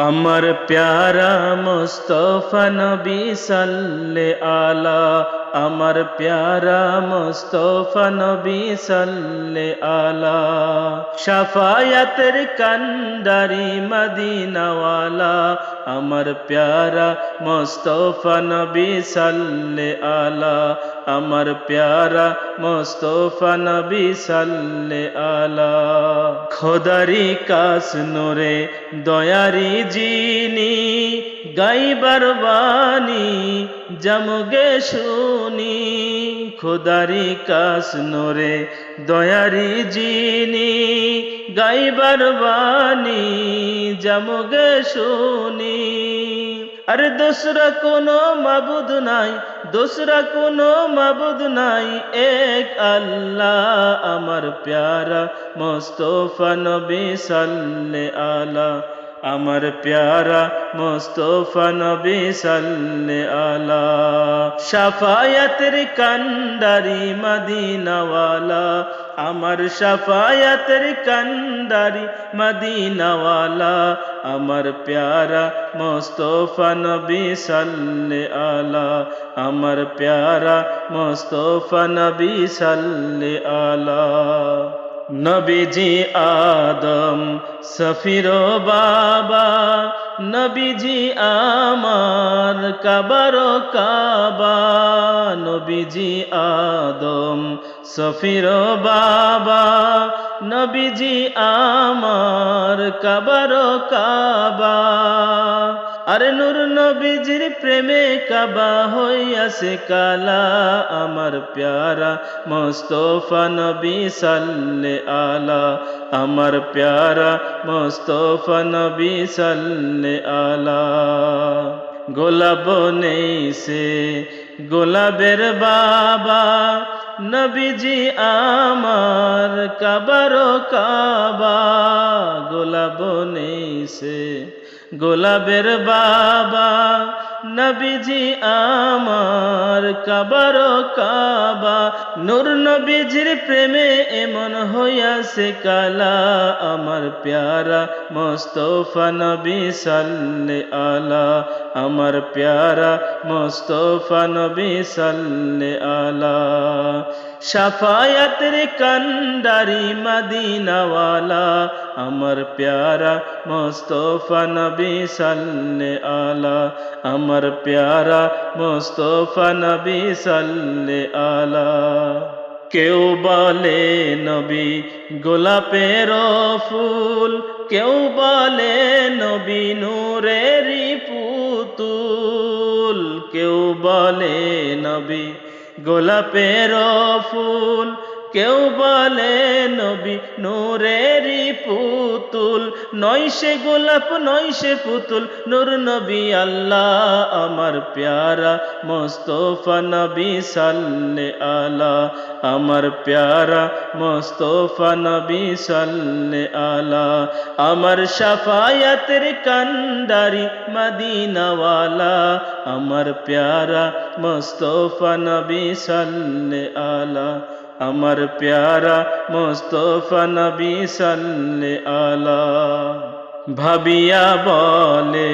আমার প্যারা মুস্তফা নবী সাল্লে আলা, আমার প্যারা মুস্তফা নবী সাল্লে আলা। শাফায়াতের কান্ডারি মদিনাওয়ালা, আমার প্যারা মুস্তফা নবী সাল্লে আলা, আমার প্যারা মুস্তফা নবী সাল্লে আলা। খোদারি কাস নূরে দয়ারি যিনি, গাইবার বাণী জমগে শুনি। খোদারি কাস নূরে দয়ারি যিনি, গাইবার বাণী জমগে শুনি। আর দোসরা কোনো মাবুদ নাই, দোসরা কোনো মাবুদ নাই, এক আল্লাহ। আমার প্যারা মুস্তফা নবী সাল্লে আলা, আমার প্যারা মুস্তফা নবী সাল্লে আলা। শাফায়াতের কান্ডারি মদিনাওয়ালা, আমার শাফায়াতের কান্ডারি মদিনাওয়ালা, আমার প্যারা মুস্তফা নবী সাল্লে আলা, আমার প্যারা মুস্তফা নবী সাল্লে আলা। নবীজি আদম সফির বাবা, নবীজি আমার কাবার কাবা। নবীজি আদম সফির বাবা, নবীজি আমার কাবার কাবা। আরে নূর নবীজির প্রেমে কাবা হইয়াছে কালা, আমার প্যারা মুস্তফা নবী সাল্লে আলা, আমার প্যারা মুস্তফা নবী সাল্লে আলা। গোলাপ নেইছে গোলাপের বাবা, নবীজি আমার কাবার কাবা। গোলাপ নেইছে গোলাপের বাবা, নবীজি আমার কাবার কাবা। নূর নবীজির প্রেমে এমন হইয়াছে কালা, আমার প্যারা মুস্তফা নবী সাল্লে আলা, আমার প্যারা মুস্তফা নবী সাল্লে আলা। শাফায়াতের কান্ডারি মদিনাওয়ালা, আমার প্যারা মুস্তফা নবী সাল্লে আলা, আমার প্যারা মুস্তফা নবী সাল্লে আলা। কেউ বলে নবী গোলাপের ফুল, কেউ বলে নবী নূরেরই পুতুল। কেউ বলে নবী গোলাপের ফুল, কেউ বলে নবী নূরেরই পুতুল। নয় সে গোলাপ নয় সে পুতুল, নূর নবী আল্লাহ, আমার প্যারা মুস্তফা নবী সাল্লে আলা, আমার প্যারা মুস্তফা নবী সাল্লে আলা। আমার শাফায়াতের কান্ডারি মদিনাওয়ালা, আমার প্যারা মুস্তফা নবী সাল্লে আলা, আমার প্যারা মুস্তফা নবী সাল্লে আলা। ভাবিয়া বলে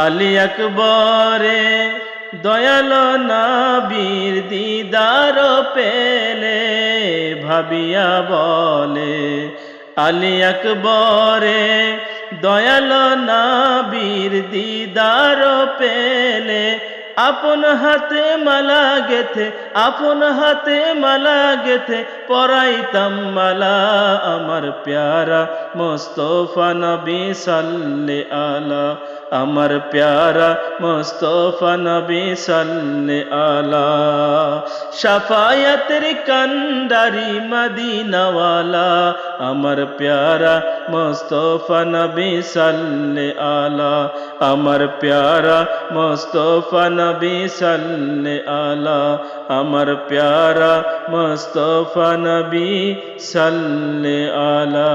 আলী আকবরে, দয়াল নবীর দিদার পেলে। ভাবিয়া বলে আলী আকবরে, দয়াল নবীর দিদার পেলে। আপন হাতে মালা গেথে, আপন হাতে মালা গেথে পরাইতাম মালা, আমার প্যারা মুস্তফা নবী সাল্লে আলা, আমার প্যারা মুস্তফা নবী সাল্লে আলা। শাফায়াতের কান্ডারি মদিনাওয়ালা, আমার প্যারা মুস্তফা নবী সাল্লে আলা, আমার প্যারা মুস্তফা নবী সাল্লে আলা, আমার প্যারা মুস্তফা নবী সাল্লে আলা।